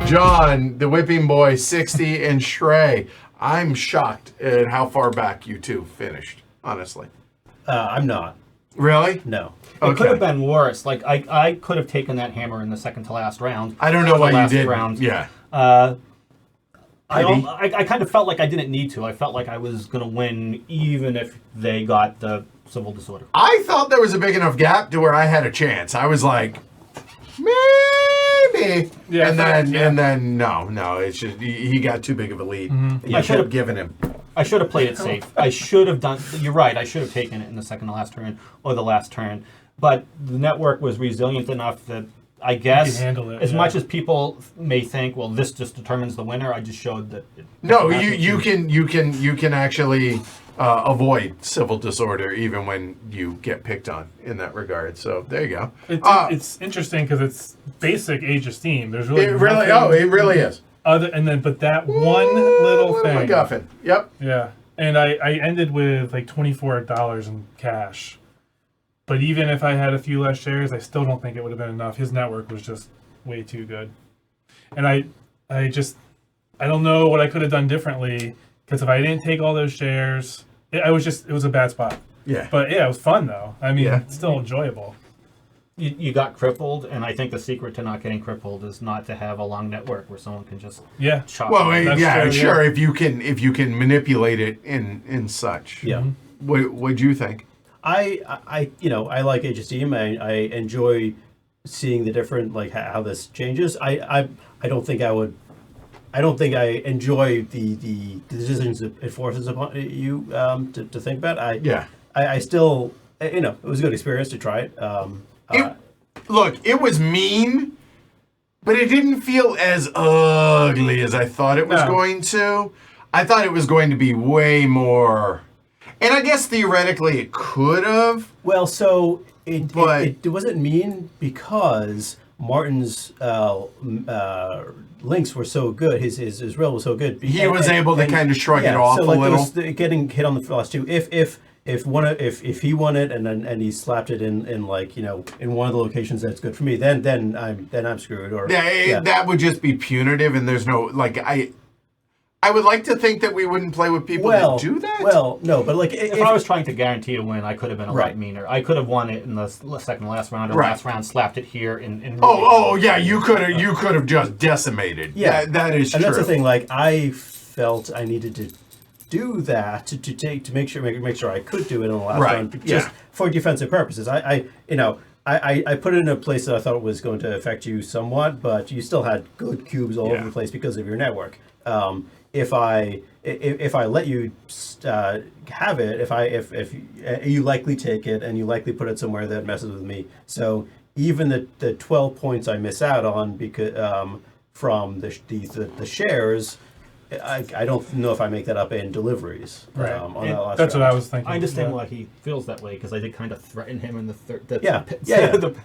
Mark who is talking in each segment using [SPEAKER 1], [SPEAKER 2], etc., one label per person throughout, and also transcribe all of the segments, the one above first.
[SPEAKER 1] John, the Whipping Boy, 60, and Shrey. I'm shocked at how far back you two finished, honestly.
[SPEAKER 2] I'm not.
[SPEAKER 1] Really?
[SPEAKER 2] No.
[SPEAKER 3] It could have been worse. Like, I could have taken that hammer in the second to last round.
[SPEAKER 1] I don't know why you did.
[SPEAKER 3] Round.
[SPEAKER 1] Yeah.
[SPEAKER 3] I kind of felt like I didn't need to. I felt like I was going to win even if they got the civil disorder.
[SPEAKER 1] I thought there was a big enough gap to where I had a chance. I was like, maybe. Yeah, and then no. It's just he got too big of a lead. Mm-hmm. You should have given him.
[SPEAKER 3] I should have played it safe. I should have done. You're right. I should have taken it in the second to last turn or the last turn. But the network was resilient enough that I guess, as much as people may think, well, this just determines the winner, I just showed that.
[SPEAKER 1] No, you can actually avoid civil disorder even when you get picked on in that regard. So there you go.
[SPEAKER 4] It's interesting because it's basic Age of Steam. There's really
[SPEAKER 1] it really is.
[SPEAKER 4] But that one little thing.
[SPEAKER 1] MacGuffin. Yep.
[SPEAKER 4] Yeah, and I ended with like $24 in cash. But even if I had a few less shares, I still don't think it would have been enough. His network was just way too good. And I don't know what I could have done differently, because if I didn't take all those shares, it was a bad spot.
[SPEAKER 1] Yeah.
[SPEAKER 4] But yeah, it was fun though. I mean, it's still enjoyable.
[SPEAKER 3] You got crippled, and I think the secret to not getting crippled is not to have a long network where someone can just chop.
[SPEAKER 1] Well, sure. If you can manipulate it in such.
[SPEAKER 2] Yeah.
[SPEAKER 1] What'd you think?
[SPEAKER 2] I like Age of Steam. I enjoy seeing the different, like, how this changes. I don't think I enjoy the decisions it forces upon you to think about. I still, it was a good experience to try it.
[SPEAKER 1] Look, it was mean, but it didn't feel as ugly as I thought it was going to. I thought it was going to be way more. And I guess theoretically it could have.
[SPEAKER 2] Well, so it wasn't mean because Martin's links were so good. His role was so good.
[SPEAKER 1] He was able to kind of shrug it off a little.
[SPEAKER 2] Getting hit on the last two. If he won it and he slapped it in like, in one of the locations that's good for me, then I'm screwed. Or
[SPEAKER 1] that would just be punitive, and there's no I would like to think that we wouldn't play with people that do that.
[SPEAKER 2] Well, no, but like
[SPEAKER 3] if I was trying to guarantee a win, I could have been a lot meaner. I could have won it in the second to last round or last round, slapped it here.
[SPEAKER 1] You could have just decimated. Yeah, that is true.
[SPEAKER 2] And that's the thing. Like, I felt I needed to do that to make sure I could do it in the last round, just for defensive purposes. I put it in a place that I thought was going to affect you somewhat, but you still had good cubes all over the place because of your network. If I let you have it, if you likely take it and you likely put it somewhere that messes with me. So even the 12 points I miss out on because from the shares, I don't know if I make that up in deliveries.
[SPEAKER 4] Right.
[SPEAKER 2] On that last
[SPEAKER 4] that's
[SPEAKER 2] round.
[SPEAKER 4] what I was thinking.
[SPEAKER 3] I understand why he feels that way, because I did kind of threaten him in the third.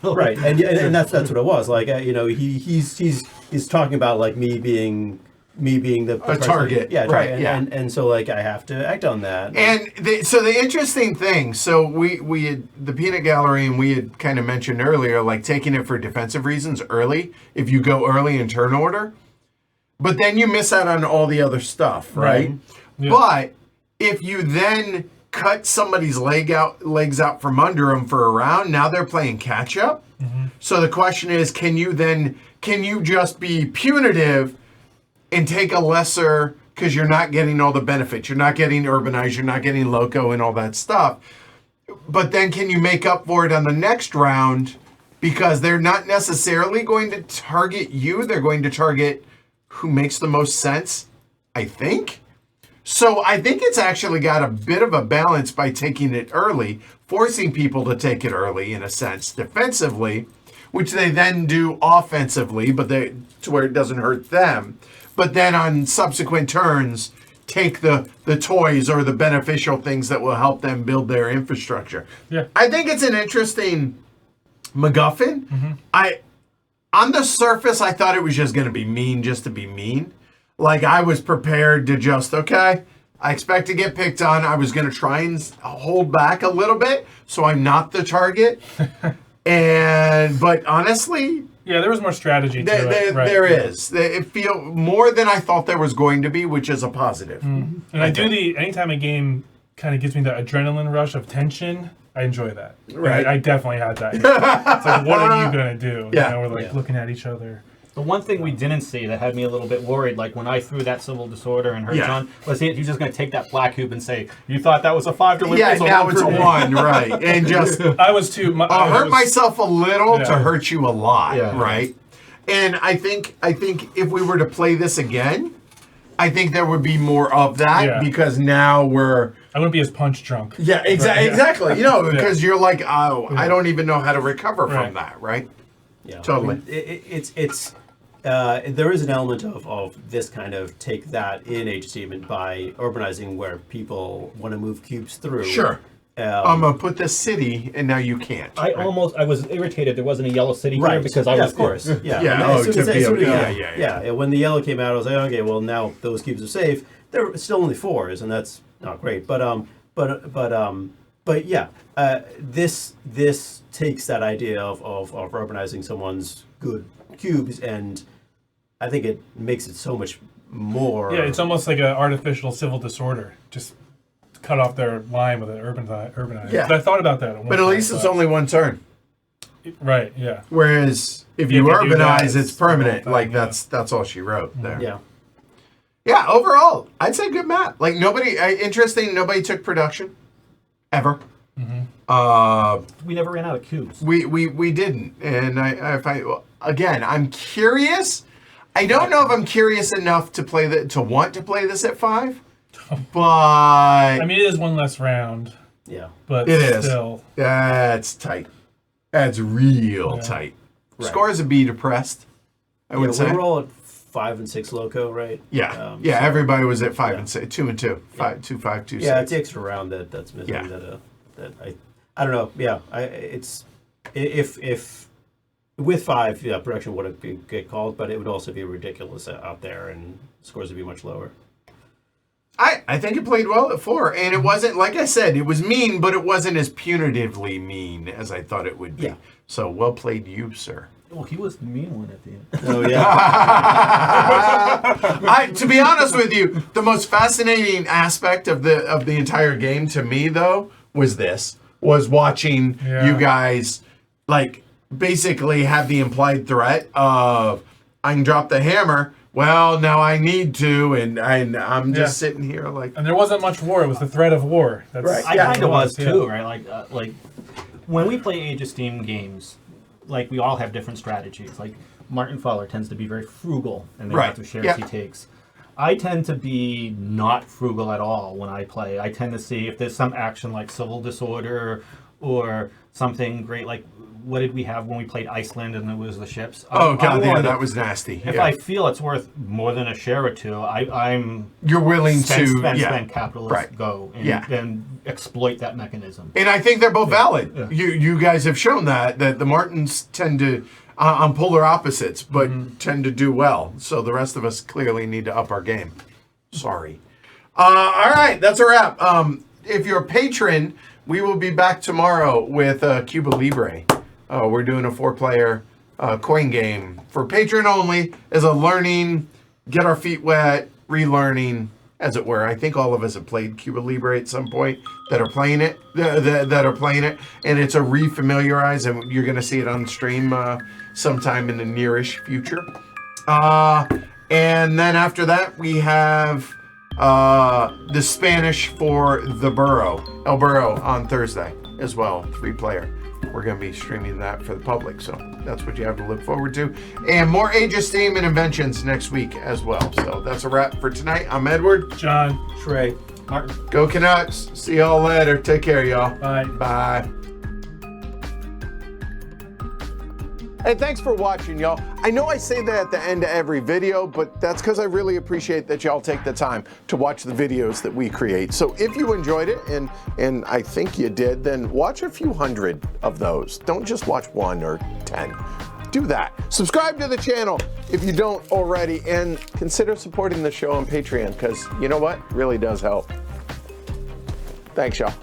[SPEAKER 2] Right, and that's what it was. Like, he's talking about like me being the
[SPEAKER 1] target.
[SPEAKER 2] And so like I have to act on that.
[SPEAKER 1] And the interesting thing, so we had the peanut gallery, and we had kind of mentioned earlier, like taking it for defensive reasons early, if you go early in turn order, but then you miss out on all the other stuff, right? Yeah. But if you then cut somebody's legs out from under them for a round, now they're playing catch up. Mm-hmm. So the question is, can you just be punitive and take a lesser, because you're not getting all the benefits. You're not getting urbanized. You're not getting loco and all that stuff. But then can you make up for it on the next round? Because they're not necessarily going to target you. They're going to target who makes the most sense, I think. So I think it's actually got a bit of a balance by taking it early, forcing people to take it early, in a sense, defensively, which they then do offensively, but to where it doesn't hurt them. But then on subsequent turns, take the toys or the beneficial things that will help them build their infrastructure.
[SPEAKER 4] Yeah.
[SPEAKER 1] I think it's an interesting MacGuffin. Mm-hmm. On the surface, I thought it was just going to be mean just to be mean. Like, I was prepared to just, I expect to get picked on. I was going to try and hold back a little bit so I'm not the target. But honestly,
[SPEAKER 4] yeah, there was more strategy to it. Right.
[SPEAKER 1] There is. It feel more than I thought there was going to be, which is a positive.
[SPEAKER 4] And anytime a game kind of gives me that adrenaline rush of tension, I enjoy that.
[SPEAKER 1] Right.
[SPEAKER 4] I definitely had that. It's like, what are you going to do?
[SPEAKER 1] Yeah.
[SPEAKER 4] We're like looking at each other.
[SPEAKER 3] The one thing we didn't see that had me a little bit worried, like when I threw that civil disorder and hurt John, was he's just going to take that black cube and say, "You thought that was a 5 to win?"
[SPEAKER 1] Yeah, now it's a 1, right? And just
[SPEAKER 4] I was too.
[SPEAKER 1] I'll hurt myself a little to hurt you a lot, right? And I think if we were to play this again, I think there would be more of that because now we're.
[SPEAKER 4] I wouldn't be as punch drunk.
[SPEAKER 1] Yeah, exactly. Because you're like, oh, I don't even know how to recover from that, right?
[SPEAKER 2] Yeah,
[SPEAKER 1] totally.
[SPEAKER 2] There is an element of this kind of take that in Age of Steam by urbanizing where people want to move cubes through.
[SPEAKER 1] Sure. I'm gonna put this city, and now you can't.
[SPEAKER 3] I was irritated there wasn't a yellow city here because I was
[SPEAKER 2] of course. Yeah.
[SPEAKER 1] Yeah.
[SPEAKER 2] When the yellow came out, I was like, okay, well now those cubes are safe. They're still only 4s, and that's not great. But yeah, this takes that idea of urbanizing someone's good cubes, and I think it makes it so much more.
[SPEAKER 4] Yeah, it's almost like an artificial civil disorder. Just cut off their line with an urbanize.
[SPEAKER 1] Yeah,
[SPEAKER 4] I thought about that.
[SPEAKER 1] But at least it's only one turn.
[SPEAKER 4] Right. Yeah.
[SPEAKER 1] Whereas if you urbanize, it's permanent. Like that's all she wrote there.
[SPEAKER 2] Yeah.
[SPEAKER 1] Yeah. Overall, I'd say good map. Like interesting. Nobody took production, ever.
[SPEAKER 3] We never ran out of cubes.
[SPEAKER 1] We didn't, and again, I'm curious. I don't know if I'm curious enough to want to play this at 5, but
[SPEAKER 4] I mean, it is one less round.
[SPEAKER 2] Yeah,
[SPEAKER 1] but
[SPEAKER 4] it
[SPEAKER 1] still, is. That's tight. That's real tight. Right. Scores would be depressed. I would say
[SPEAKER 2] we're all at 5 and 6 loco, right?
[SPEAKER 1] Yeah, so everybody was at 5 and 6, 2 and 2, 5, 2, 5, 2, 6.
[SPEAKER 2] Yeah, it's the extra round that's missing.
[SPEAKER 1] Yeah.
[SPEAKER 2] That I don't know. Yeah, it's if with 5, production would get called, but it would also be ridiculous out there, and scores would be much lower.
[SPEAKER 1] I think it played well at 4, and it wasn't, like I said, it was mean, but it wasn't as punitively mean as I thought it would be. Yeah. So well played, you, sir.
[SPEAKER 3] Well, he was the mean one at the end.
[SPEAKER 2] Oh yeah.
[SPEAKER 1] To be honest with you, the most fascinating aspect of the entire game to me, though, was watching you guys like basically have the implied threat of I can drop the hammer. Well, now I need to, and I'm just sitting here like.
[SPEAKER 4] And there wasn't much war; it was the threat of war. That's,
[SPEAKER 3] right. I kind of was too, right? Like when we play Age of Steam games, like we all have different strategies. Like Martin Fowler tends to be very frugal, and the amount of shares he takes. I tend to be not frugal at all when I play. I tend to see if there's some action like civil disorder or something great like. What did we have when we played Iceland and it was the ships?
[SPEAKER 1] Oh god, that was nasty.
[SPEAKER 3] If I feel it's worth more than a share or two, I'm
[SPEAKER 1] you're willing to
[SPEAKER 3] spend capitalist go and exploit that mechanism.
[SPEAKER 1] And I think they're both valid. Yeah. You guys have shown that the Martins tend to on polar opposites, but tend to do well. So the rest of us clearly need to up our game. Sorry. All right, that's a wrap. If you're a patron, we will be back tomorrow with Cuba Libre. We're doing a 4-player coin game for patron only as a learning, get our feet wet, relearning, as it were. I think all of us have played Cuba Libre at some point that are playing it, and it's a re-familiarize, and you're going to see it on stream sometime in the nearish future. And then after that, we have the Spanish for the Burrow, El Burro, on Thursday as well, 3-player. We're going to be streaming that for the public, so that's what you have to look forward to. And more Age of Steam and inventions next week as well. So that's a wrap for tonight. I'm Edward.
[SPEAKER 4] John.
[SPEAKER 2] Trey.
[SPEAKER 3] Martin.
[SPEAKER 1] Go Canucks. See y'all later. Take care, y'all.
[SPEAKER 4] Bye.
[SPEAKER 1] Bye. Hey, thanks for watching, y'all. I know I say that at the end of every video, but that's because I really appreciate that y'all take the time to watch the videos that we create. So if you enjoyed it, and I think you did, then watch a few hundred of those. Don't just watch 1 or 10. do that. Subscribe to the channel if you don't already, and consider supporting the show on Patreon, because you know what? It really does help. Thanks, y'all.